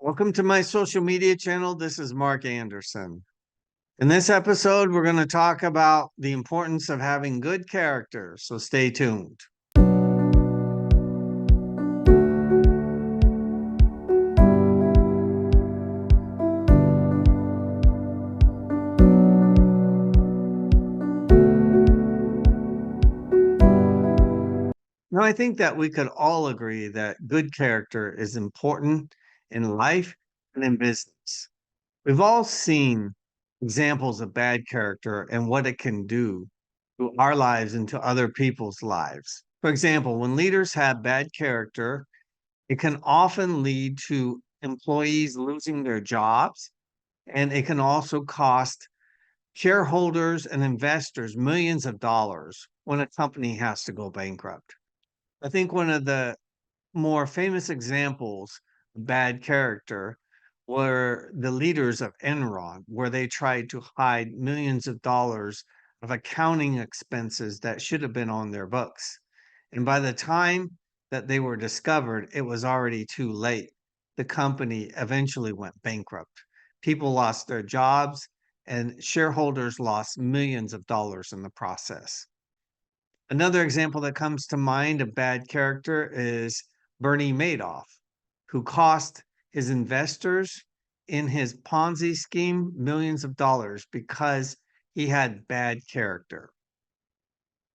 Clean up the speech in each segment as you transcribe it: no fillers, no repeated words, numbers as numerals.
Welcome to my social media channel. This is Mark Anderson. In this episode, we're going to talk about the importance of having good character, so stay tuned. Now, I think that we could all agree that good character is important in life and in business. We've all seen examples of bad character and what it can do to our lives and to other people's lives. For example, when leaders have bad character, it can often lead to employees losing their jobs, and it can also cost shareholders and investors millions of dollars when a company has to go bankrupt. I think one of the more famous examples of bad character were the leaders of Enron, where they tried to hide millions of dollars of accounting expenses that should have been on their books. And by the time that they were discovered, it was already too late. The company eventually went bankrupt. People lost their jobs, and shareholders lost millions of dollars in the process. Another example that comes to mind of bad character is Bernie Madoff, who cost his investors in his Ponzi scheme millions of dollars because he had bad character.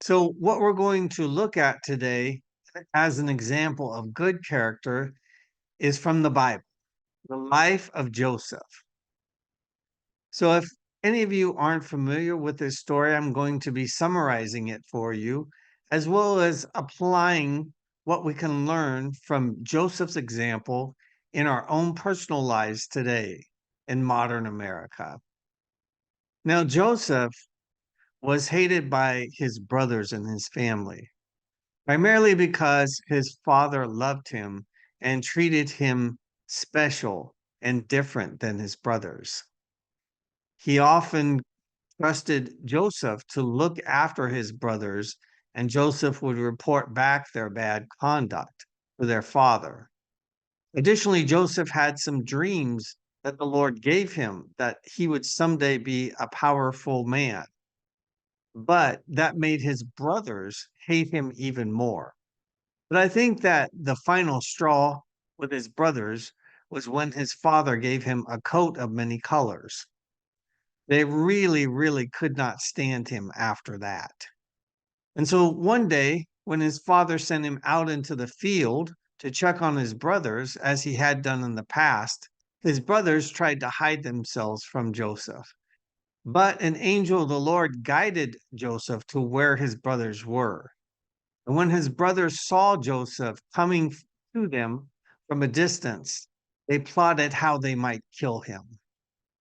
So, what we're going to look at today as an example of good character is from the Bible, the life of Joseph. So, if any of you aren't familiar with this story, I'm going to be summarizing it for you, as well as applying what we can learn from Joseph's example in our own personal lives today in modern America. Now, Joseph was hated by his brothers and his family, primarily because his father loved him and treated him special and different than his brothers. He often trusted Joseph to look after his brothers, and Joseph would report back their bad conduct to their father. Additionally, Joseph had some dreams that the Lord gave him that he would someday be a powerful man, but that made his brothers hate him even more. But I think that the final straw with his brothers was when his father gave him a coat of many colors. They really could not stand him after that. And so one day, when his father sent him out into the field to check on his brothers, as he had done in the past, his brothers tried to hide themselves from Joseph. But an angel of the Lord guided Joseph to where his brothers were. And when his brothers saw Joseph coming to them from a distance, they plotted how they might kill him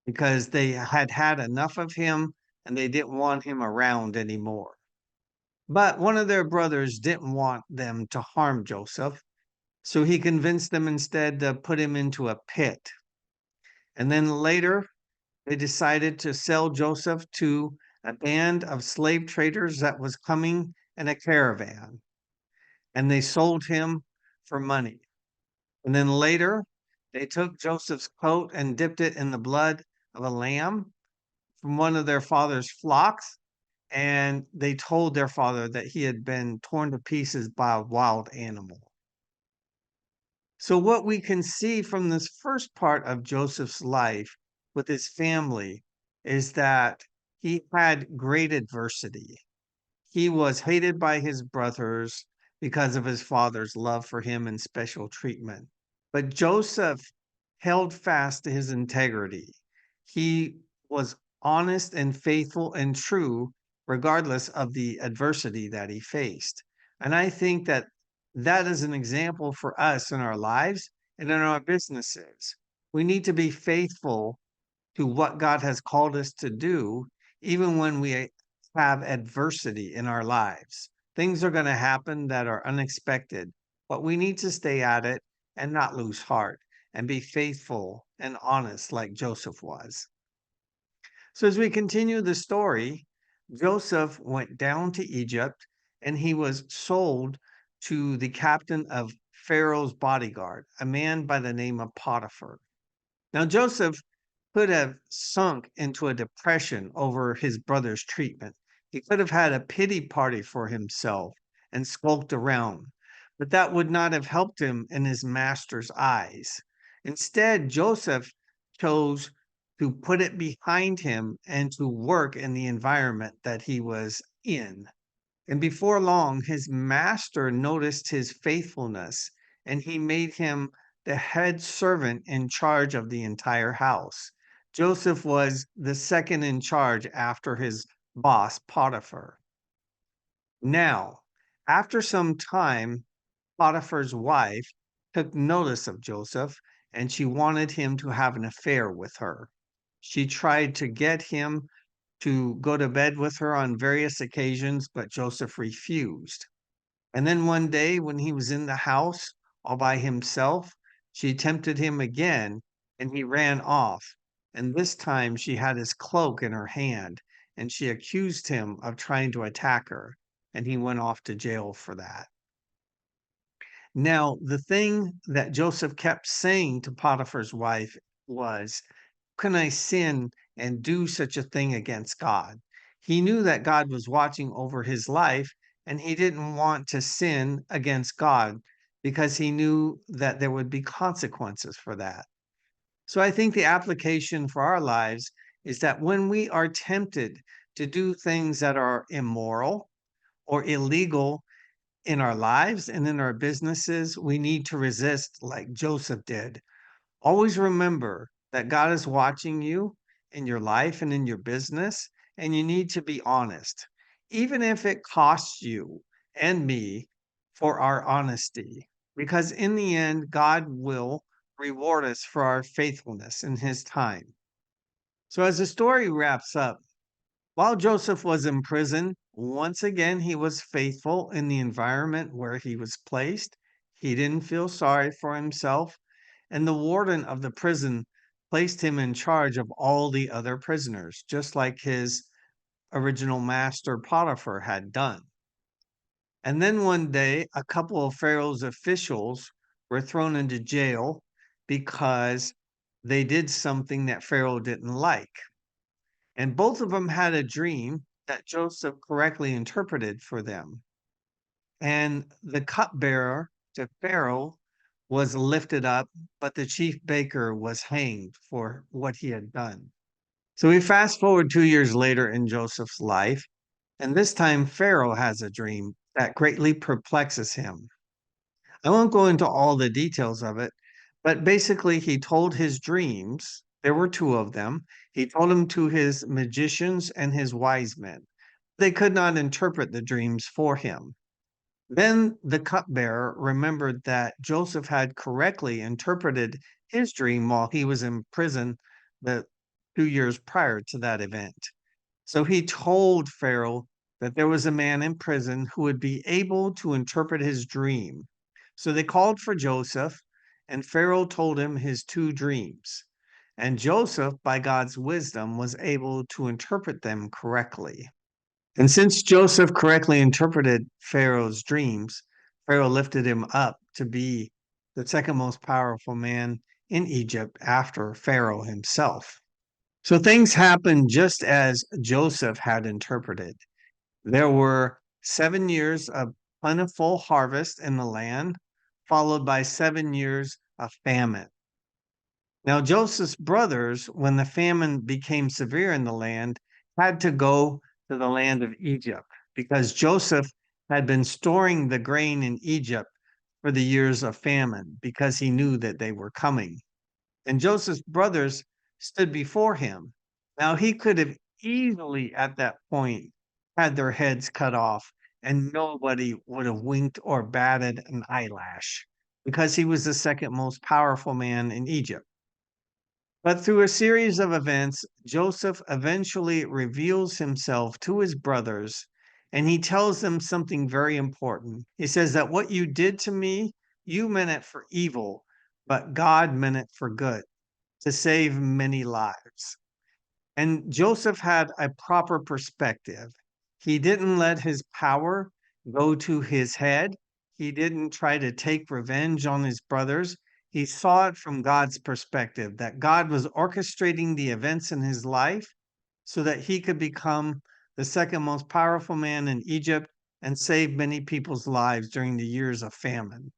because they had had enough of him and they didn't want him around anymore. But one of their brothers didn't want them to harm Joseph, so he convinced them instead to put him into a pit. And then later, they decided to sell Joseph to a band of slave traders that was coming in a caravan, and they sold him for money. And then later, they took Joseph's coat and dipped it in the blood of a lamb from one of their father's flocks, and they told their father that he had been torn to pieces by a wild animal. So, what we can see from this first part of Joseph's life with his family is that he had great adversity. He was hated by his brothers because of his father's love for him and special treatment. But Joseph held fast to his integrity. He was honest and faithful and true, regardless of the adversity that he faced. And I think that that is an example for us in our lives and in our businesses. We need to be faithful to what God has called us to do, even when we have adversity in our lives. Things are going to happen that are unexpected, but we need to stay at it and not lose heart and be faithful and honest like Joseph was. So, as we continue the story, Joseph went down to Egypt and he was sold to the captain of Pharaoh's bodyguard, a man by the name of Potiphar. Now, Joseph could have sunk into a depression over his brother's treatment. He could have had a pity party for himself and skulked around, but that would not have helped him in his master's eyes. Instead, Joseph chose to put it behind him and to work in the environment that he was in. And before long, his master noticed his faithfulness, and he made him the head servant in charge of the entire house. Joseph was the second in charge after his boss, Potiphar. Now, after some time, Potiphar's wife took notice of Joseph, and she wanted him to have an affair with her. She tried to get him to go to bed with her on various occasions, but Joseph refused. And then one day, when he was in the house all by himself, she tempted him again, and he ran off. And this time she had his cloak in her hand, and she accused him of trying to attack her, and he went off to jail for that. Now, the thing that Joseph kept saying to Potiphar's wife was, can I sin and do such a thing against God? He knew that God was watching over his life, and he didn't want to sin against God because he knew that there would be consequences for that. So I think the application for our lives is that when we are tempted to do things that are immoral or illegal in our lives and in our businesses, we need to resist like Joseph did. Always remember that God is watching you in your life and in your business, and you need to be honest, even if it costs you and me for our honesty, because in the end, God will reward us for our faithfulness in His time. So, as the story wraps up, while Joseph was in prison, once again, he was faithful in the environment where he was placed. He didn't feel sorry for himself, and the warden of the prison placed him in charge of all the other prisoners, just like his original master Potiphar had done. And then one day, a couple of Pharaoh's officials were thrown into jail because they did something that Pharaoh didn't like. And both of them had a dream that Joseph correctly interpreted for them. And the cupbearer to Pharaoh was lifted up, but the chief baker was hanged for what he had done. So we fast forward 2 years later in Joseph's life, and this time Pharaoh has a dream that greatly perplexes him. I won't go into all the details of it, but basically, he told his dreams. There were two of them. He told them to his magicians and his wise men. They could not interpret the dreams for him. Then the cupbearer remembered that Joseph had correctly interpreted his dream while he was in prison the 2 years prior to that event. So he told Pharaoh that there was a man in prison who would be able to interpret his dream. So they called for Joseph, and Pharaoh told him his two dreams. And Joseph, by God's wisdom, was able to interpret them correctly. And since Joseph correctly interpreted Pharaoh's dreams, Pharaoh lifted him up to be the second most powerful man in Egypt after Pharaoh himself. So things happened just as Joseph had interpreted. There were 7 years of plentiful harvest in the land, followed by 7 years of famine. Now, Joseph's brothers, when the famine became severe in the land, had to go to the land of Egypt because Joseph had been storing the grain in Egypt for the years of famine because he knew that they were coming. And Joseph's brothers stood before him. Now, he could have easily at that point had their heads cut off, and nobody would have winked or batted an eyelash because he was the second most powerful man in Egypt. But through a series of events, Joseph eventually reveals himself to his brothers, and he tells them something very important. He says that what you did to me, you meant it for evil, but God meant it for good, to save many lives. And Joseph had a proper perspective. He didn't let his power go to his head. He didn't try to take revenge on his brothers. He saw it from God's perspective, that God was orchestrating the events in his life so that he could become the second most powerful man in Egypt and save many people's lives during the years of famine.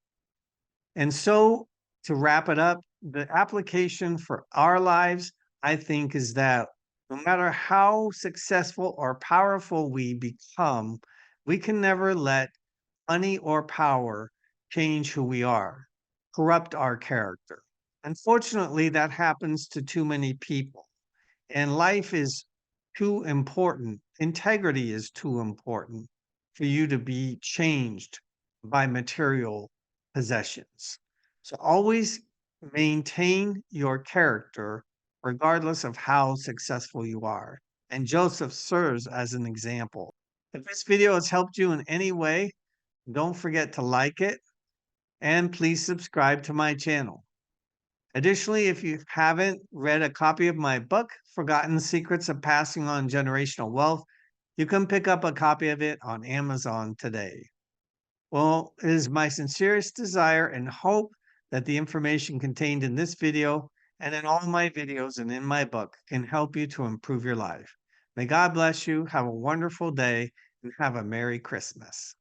And so, to wrap it up, the application for our lives, I think, is that no matter how successful or powerful we become, we can never let money or power change who we are, corrupt our character. Unfortunately, that happens to too many people. And life is too important. Integrity is too important for you to be changed by material possessions. So always maintain your character regardless of how successful you are. And Joseph serves as an example. If this video has helped you in any way, don't forget to like it and please subscribe to my channel. Additionally, if you haven't read a copy of my book, Forgotten Secrets of Passing on Generational Wealth, you can pick up a copy of it on Amazon today. Well, it is my sincerest desire and hope that the information contained in this video and in all my videos and in my book can help you to improve your life. May God bless you. Have a wonderful day and have a Merry Christmas.